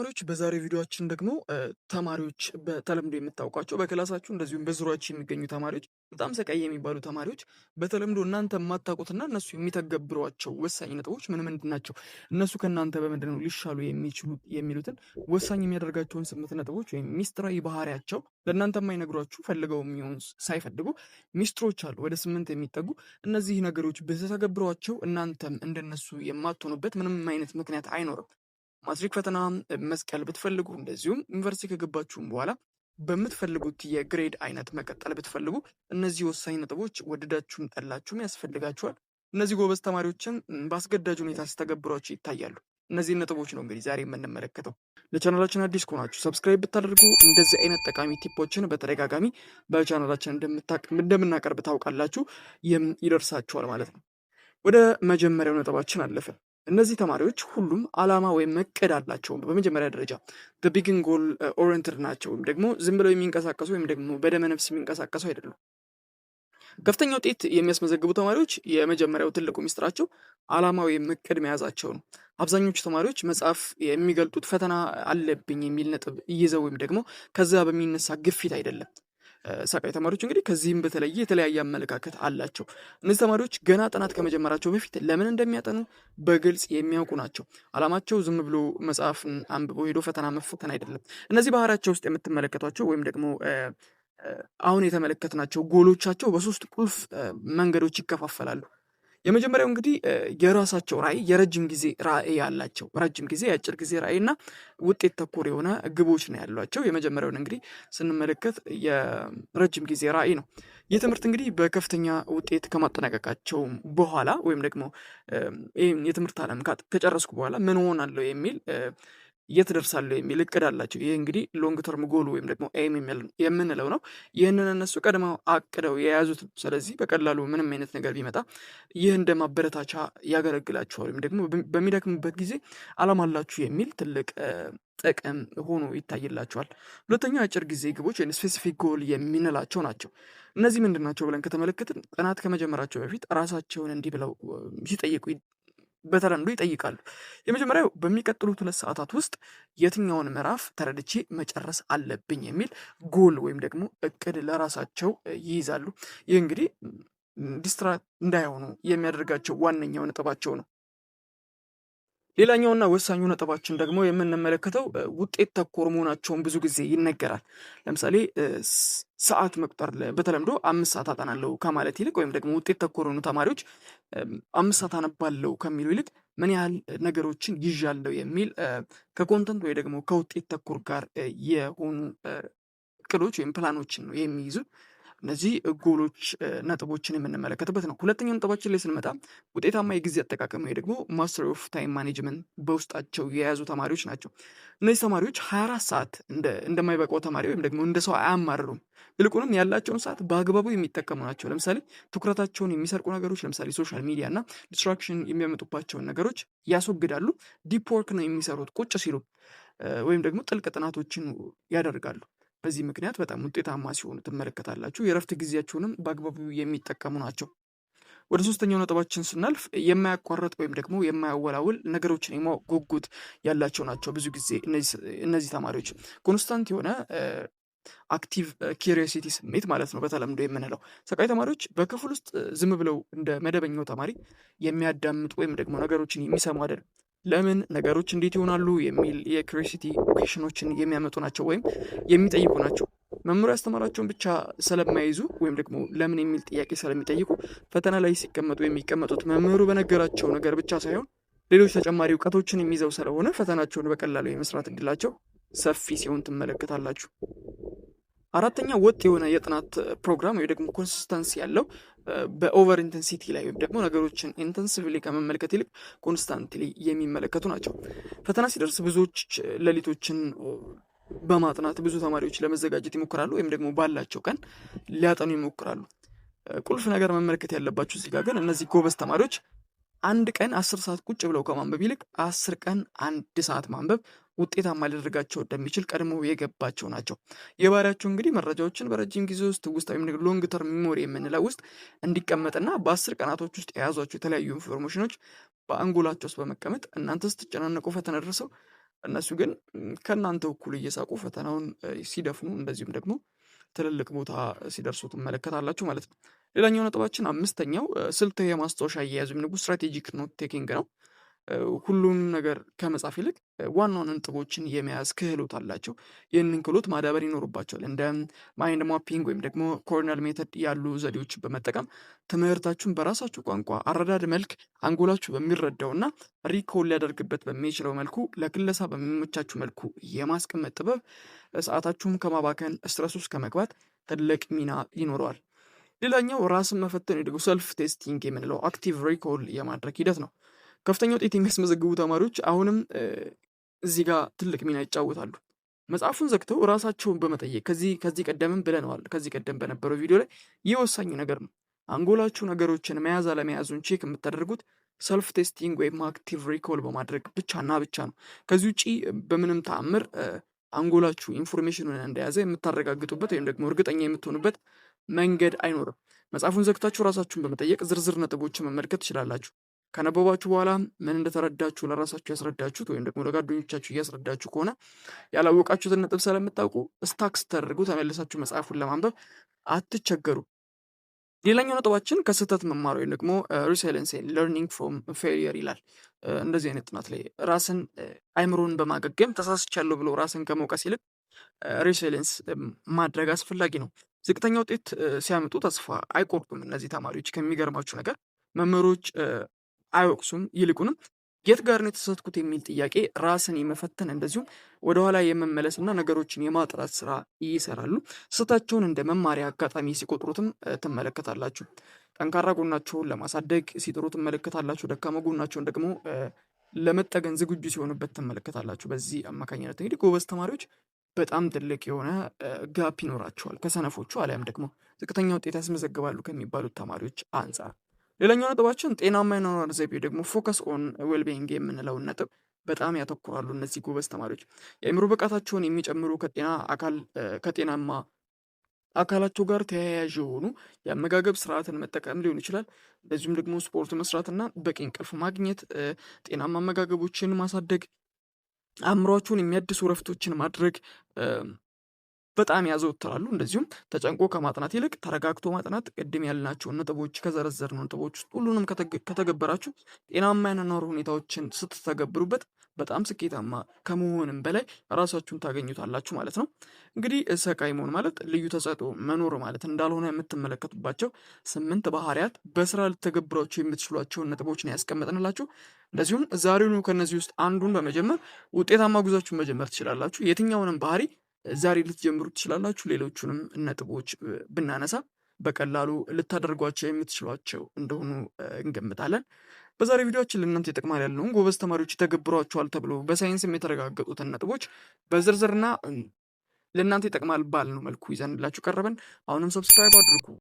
ተማሪዎች በዛሬ ቪዲዮአችን ደግሞ ተማሪዎች በተለምዶ የምታውቋቸው በክላሳችሁ እንደዚሁም በዙሪያችሁ የሚገኙ ተማሪዎች በጣም ሰቃይ የሚባሉ ተማሪዎች በተለምዶ እናንተ የማታውቁትና እነሱ የሚተገብሯቸው ወሳኝ ነጥቦች ምን ምንድን ናቸው? እነሱ ከእናንተ በምንድን ነው ሊሻሉ የሚችሉት የሚሉትን ወሳኝ የሚያደርጋቸውን 8 ነጥቦች ወይም ሚስጥራዊ ባህሪያቸው ለእናንተ የማይነግሯችሁ ፈልገው የሚሆን ሳይፈልጉ ሚስጥሮች አሉ ወደ 8 የሚጠጉ። እነዚህ ነገሮች በተተገብሯቸው እናንተም እንደነሱ የማትሆኑበት ምንም አይነት ምክንያት አይኖርም። ማትሪክ ፈተና መስቀል ብትፈልጉ እንደዚሁም ዩኒቨርሲቲ ከገባችሁም በኋላ በምትፈልጉት የግሬድ አይነት መቀጠል ብትፈልጉ እነዚህ ወሳኝ ነጥቦች ወደዳችሁም ጠላችሁም ያስፈልጋችኋል። እነዚህ ጎበዝ ተማሪዎችም በአስገዳጅ ሁኔታ ሲተገብሯቸው ይታያሉ። እነዚህ ነጥቦች ነው እንግዲህ ዛሬ የምንመለከተው። ለቻናላችን አዲስ ከሆናችሁ ሰብስክራይብ ብታደርጉ እንደዚህ አይነት ጠቃሚ ቲፖችን በተደጋጋሚ በቻናላችን እንደምናቀርብ ታውቃላችሁ፣ ይደርሳችኋል ማለት ነው። ወደ መጀመሪያው ነጥባችን አለፈ። እነዚህ ተማሪዎች ሁሉም ዓላማ ወይም እቅድ አላቸው። በመጀመሪያ ደረጃ ቢግን ጎል ኦሪየንትድ ናቸው፣ ወይም ደግሞ ዝም ብለው የሚንቀሳቀሱ ወይም ደግሞ በደመ ነፍስ የሚንቀሳቀሱ አይደሉም። ከፍተኛ ውጤት የሚያስመዘግቡ ተማሪዎች የመጀመሪያው ትልቁ ሚስጥራቸው ዓላማ ወይም እቅድ መያዛቸው ነው። አብዛኞቹ ተማሪዎች መጽሐፍ የሚገልጡት ፈተና አለብኝ የሚል ነጥብ ይዘው ወይም ደግሞ ከዛ በሚነሳ ግፊት አይደለም። ሰቃይ ተማሪዎች እንግዲህ ከዚህም በተለየ የተለያየ አመለካከት አላቸው። እነዚህ ተማሪዎች ገና ጥናት ከመጀመራቸው በፊት ለምን እንደሚያጠኑ በግልጽ የሚያውቁ ናቸው። ዓላማቸው ዝም ብሎ መጽሐፍን አንብበው ሄዶ ፈተና መፈተን አይደለም። እነዚህ ባህሪያቸው ውስጥ የምትመለከቷቸው ወይም ደግሞ አሁን የተመለከትናቸው ጎሎቻቸው በሶስት ቁልፍ መንገዶች ይከፋፈላሉ። የመጀመሪያው እንግዲህ የራሳቸው ራዕይ የረጅም ጊዜ ራዕይ ያላቸው፣ ረጅም ጊዜ የአጭር ጊዜ ራዕይና ውጤት ተኮር የሆነ ግቦች ነው ያሏቸው። የመጀመሪያውን እንግዲህ ስንመለከት የረጅም ጊዜ ራዕይ ነው። ይህ ትምህርት እንግዲህ በከፍተኛ ውጤት ከማጠናቀቃቸው በኋላ ወይም ደግሞ ይህን የትምህርት ዓለም ከጨረስኩ በኋላ ምን ሆናለሁ የሚል የት ደርሳለሁ የሚል እቅድ አላቸው። ይህ እንግዲህ ሎንግ ተርም ጎል ወይም ደግሞ ኤም የምንለው ነው። ይህንን እነሱ ቀድመው አቅደው የያዙት ነው። ስለዚህ በቀላሉ ምንም አይነት ነገር ቢመጣ ይህ እንደ ማበረታቻ ያገለግላቸዋል፣ ወይም ደግሞ በሚደክምበት ጊዜ ዓላማ አላችሁ የሚል ትልቅ ጥቅም ሆኖ ይታይላቸዋል። ሁለተኛው አጭር ጊዜ ግቦች ወይም ስፔሲፊክ ጎል የምንላቸው ናቸው። እነዚህ ምንድን ናቸው ብለን ከተመለከትን ጥናት ከመጀመራቸው በፊት ራሳቸውን እንዲህ ብለው ሲጠይቁ በተለምዶ ይጠይቃሉ። የመጀመሪያው በሚቀጥሉት 2 ሰዓታት ውስጥ የትኛውን ምዕራፍ ተረድቼ መጨረስ አለብኝ የሚል ጎል ወይም ደግሞ እቅድ ለራሳቸው ይይዛሉ። ይህ እንግዲህ ዲስትራክት እንዳይሆኑ የሚያደርጋቸው ዋነኛው ነጥባቸው ነው። ሌላኛውና ወሳኙ ነጥባችን ደግሞ የምንመለከተው ውጤት ተኮር መሆናቸውን ብዙ ጊዜ ይነገራል። ለምሳሌ ሰዓት መቁጠር በተለምዶ 5 ሰዓት አጠናለሁ ከማለት ይልቅ ወይም ደግሞ ውጤት ተኮር የሆኑ ተማሪዎች 5 ሰዓት አነባለሁ ከሚሉ ይልቅ ምን ያህል ነገሮችን ይዣለሁ የሚል ከኮንተንት ወይ ደግሞ ከውጤት ተኮር ጋር የሆኑ እቅዶች ወይም ፕላኖችን ነው የሚይዙት። እነዚህ ጎሎች ነጥቦችን የምንመለከትበት ነው። ሁለተኛው ነጥባችን ላይ ስንመጣ ውጤታማ የጊዜ አጠቃቀም ወይ ደግሞ ማስተር ኦፍ ታይም ማኔጅመንት በውስጣቸው የያዙ ተማሪዎች ናቸው። እነዚህ ተማሪዎች 24 ሰዓት እንደማይበቃው ተማሪ ወይም ደግሞ እንደ ሰው አያማርሩም። ይልቁንም ያላቸውን ሰዓት በአግባቡ የሚጠቀሙ ናቸው። ለምሳሌ ትኩረታቸውን የሚሰርቁ ነገሮች፣ ለምሳሌ ሶሻል ሚዲያ እና ዲስትራክሽን የሚያመጡባቸውን ነገሮች ያስወግዳሉ። ዲፕ ወርክ ነው የሚሰሩት ቁጭ ሲሉ፣ ወይም ደግሞ ጥልቅ ጥናቶችን ያደርጋሉ። በዚህ ምክንያት በጣም ውጤታማ ሲሆኑ ትመለከታላችሁ። የእረፍት ጊዜያቸውንም በአግባቡ የሚጠቀሙ ናቸው። ወደ ሶስተኛው ነጥባችን ስናልፍ የማያቋርጥ ወይም ደግሞ የማያወላውል ነገሮችን የማወቅ ጉጉት ያላቸው ናቸው። ብዙ ጊዜ እነዚህ ተማሪዎች ኮንስታንት የሆነ አክቲቭ ኪሪዮሲቲ ስሜት ማለት ነው በተለምዶ የምንለው። ሰቃይ ተማሪዎች በክፍል ውስጥ ዝም ብለው እንደ መደበኛው ተማሪ የሚያዳምጡ ወይም ደግሞ ነገሮችን የሚሰሙ አይደለም። ለምን ነገሮች እንዴት ይሆናሉ የሚል የክሪዮሲቲ ኩዌሽኖችን የሚያመጡ ናቸው ወይም የሚጠይቁ ናቸው። መምህሩ ያስተማራቸውን ብቻ ስለማይዙ ወይም ደግሞ ለምን የሚል ጥያቄ ስለሚጠይቁ ፈተና ላይ ሲቀመጡ የሚቀመጡት መምህሩ በነገራቸው ነገር ብቻ ሳይሆን ሌሎች ተጨማሪ እውቀቶችን የሚይዘው ስለሆነ ፈተናቸውን በቀላሉ የመስራት እድላቸው ሰፊ ሲሆን ትመለከታላችሁ። አራተኛ ወጥ የሆነ የጥናት ፕሮግራም ወይ ደግሞ ኮንሲስተንሲ ያለው በኦቨር ኢንተንሲቲ ላይ ወይም ደግሞ ነገሮችን ኢንተንሲቭሊ ከመመልከት ይልቅ ኮንስታንትሊ የሚመለከቱ ናቸው። ፈተና ሲደርስ ብዙዎች ሌሊቶችን በማጥናት ብዙ ተማሪዎች ለመዘጋጀት ይሞክራሉ፣ ወይም ደግሞ ባላቸው ቀን ሊያጠኑ ይሞክራሉ። ቁልፍ ነገር መመልከት ያለባችሁ እዚህ ጋር ግን እነዚህ ጎበዝ ተማሪዎች አንድ ቀን 10 ሰዓት ቁጭ ብለው ከማንበብ ይልቅ 10 ቀን 1 ሰዓት ማንበብ ውጤታማ ሊያደርጋቸው እንደሚችል ቀድሞ የገባቸው ናቸው። የባህሪያቸው እንግዲህ መረጃዎችን በረጅም ጊዜ ውስጥ ውስጥ ወይም ሎንግ ተርም ሚሞሪ የምንለው ውስጥ እንዲቀመጥና በ10 ቀናቶች ውስጥ የያዟቸው የተለያዩ ኢንፎርሜሽኖች በአንጎላቸው ውስጥ በመቀመጥ እናንተ ስትጨናነቁ ፈተና ደርሰው እነሱ ግን ከእናንተ እኩል እየሳቁ ፈተናውን ሲደፍኑ እንደዚሁም ደግሞ ትልልቅ ቦታ ሲደርሱ ትመለከታላችሁ ማለት ነው። ሌላኛው ነጥባችን አምስተኛው ስልታዊ የማስታወሻ አያያዝ ወይም ደግሞ ስትራቴጂክ ኖት ቴኪንግ ነው። ሁሉም ነገር ከመጻፍ ይልቅ ዋና ዋና ነጥቦችን የመያዝ ክህሎት አላቸው። ይህንን ክህሎት ማዳበር ይኖርባቸዋል። እንደ ማይንድ ማፒንግ ወይም ደግሞ ኮርነል ሜተድ ያሉ ዘዴዎችን በመጠቀም ትምህርታችሁን በራሳችሁ ቋንቋ አረዳድ መልክ አንጎላችሁ በሚረዳውና ሪኮል ሊያደርግበት በሚችለው መልኩ ለክለሳ በሚመቻችሁ መልኩ የማስቀመጥ ጥበብ ሰዓታችሁም ከማባከን ስትረስ ውስጥ ከመግባት ትልቅ ሚና ይኖረዋል። ሌላኛው ራስን መፈተን ወይ ደግሞ ሰልፍ ቴስቲንግ የምንለው አክቲቭ ሪኮል የማድረግ ሂደት ነው። ከፍተኛ ውጤት የሚያስመዘግቡ ተማሪዎች አሁንም እዚህ ጋር ትልቅ ሚና ይጫወታሉ። መጽሐፉን ዘግተው ራሳቸውን በመጠየቅ ከዚህ ቀደምም ብለነዋል። ከዚህ ቀደም በነበረው ቪዲዮ ላይ ይህ ወሳኝ ነገር ነው። አንጎላችሁ ነገሮችን መያዝ አለመያዙን ቼክ የምታደርጉት ሰልፍ ቴስቲንግ ወይም አክቲቭ ሪኮል በማድረግ ብቻና ብቻ ነው። ከዚህ ውጪ በምንም ተአምር አንጎላችሁ ኢንፎርሜሽኑን እንደያዘ የምታረጋግጡበት ወይም ደግሞ እርግጠኛ የምትሆኑበት መንገድ አይኖርም። መጽሐፉን ዘግታችሁ ራሳችሁን በመጠየቅ ዝርዝር ነጥቦችን መመልከት ትችላላችሁ። ከነበባችሁ በኋላ ምን እንደተረዳችሁ ለራሳችሁ ያስረዳችሁት ወይም ደግሞ ለጓደኞቻችሁ እያስረዳችሁ ከሆነ ያላወቃችሁትን ነጥብ ስለምታውቁ ስታክ ስተደርጉ ተመልሳችሁ መጽሐፉን ለማንበብ አትቸገሩ። ሌላኛው ነጥባችን ከስህተት መማር ወይም ደግሞ ሪሲሊየንስ ለርኒንግ ፍሮም ፌሊየር ይላል። እንደዚህ አይነት ጥናት ላይ ራስን አይምሮን በማገገም ተሳስቻለሁ ብሎ ራስን ከመውቀስ ይልቅ ሪሲሊየንስ ማድረግ አስፈላጊ ነው። ዝቅተኛ ውጤት ሲያመጡ ተስፋ አይቆርጡም እነዚህ ተማሪዎች። ከሚገርማችሁ ነገር መምህሮች አይወቅሱም። ይልቁንም የት ጋር ነው የተሳሳትኩት የሚል ጥያቄ ራስን የመፈተን እንደዚሁም ወደኋላ የመመለስና ነገሮችን የማጥራት ስራ ይሰራሉ። ስህተታቸውን እንደ መማሪያ አጋጣሚ ሲቆጥሩትም ትመለከታላችሁ። ጠንካራ ጎናቸውን ለማሳደግ ሲጥሩ ትመለከታላችሁ። ደካማ ጎናቸውን ደግሞ ለመጠገን ዝግጁ ሲሆኑበት ትመለከታላችሁ። በዚህ አማካኝነት እንግዲህ ጎበዝ ተማሪዎች በጣም ትልቅ የሆነ ጋፕ ይኖራቸዋል ከሰነፎቹ አሊያም ደግሞ ዝቅተኛ ውጤት ያስመዘግባሉ ከሚባሉት ተማሪዎች አንጻር። ሌላኛው ነጥባችን ጤናማ የአኗኗር ዘይቤ ደግሞ ፎከስ ኦን ዌልቢንግ የምንለውን ነጥብ በጣም ያተኩራሉ እነዚህ ጎበዝ ተማሪዎች። የአእምሮ ብቃታቸውን የሚጨምሩ ከጤናማ አካላቸው ጋር ተያያዥ የሆኑ የአመጋገብ ስርዓትን መጠቀም ሊሆን ይችላል። እንደዚሁም ደግሞ ስፖርት መስራትና በቂ እንቅልፍ ማግኘት፣ ጤናማ አመጋገቦችን ማሳደግ፣ አእምሯቸውን የሚያድሱ ረፍቶችን ማድረግ በጣም ያዘወትራሉ። እንደዚሁም ተጨንቆ ከማጥናት ይልቅ ተረጋግቶ ማጥናት፣ ቅድም ያልናቸውን ነጥቦች ከዘረዘርነው ነጥቦች ውስጥ ሁሉንም ከተገበራችሁ ጤናማ የአኗኗር ሁኔታዎችን ስትተገብሩበት በጣም ስኬታማ ከመሆንም በላይ ራሳችሁን ታገኙታላችሁ ማለት ነው። እንግዲህ ሰቃይ መሆን ማለት ልዩ ተሰጥኦ መኖር ማለት እንዳልሆነ የምትመለከቱባቸው 8 ባህሪያት በስራ ልተገብሯቸው የምትችሏቸውን ነጥቦች ነው ያስቀመጥንላችሁ። እንደዚሁም ዛሬውኑ ከነዚህ ውስጥ አንዱን በመጀመር ውጤታማ ጉዟችሁን መጀመር ትችላላችሁ። የትኛውንም ባህሪ ዛሬ ልትጀምሩ ትችላላችሁ። ሌሎቹንም ነጥቦች ብናነሳ በቀላሉ ልታደርጓቸው የምትችሏቸው እንደሆኑ እንገምታለን። በዛሬ ቪዲዮችን ለእናንተ ይጠቅማል ያልነውን ጎበዝ ተማሪዎች ይተገብሯቸዋል ተብሎ በሳይንስም የተረጋገጡትን ነጥቦች በዝርዝርና ለእናንተ ይጠቅማል ባልነው መልኩ ይዘንላችሁ ቀረበን። አሁንም ሰብስክራይብ አድርጉ።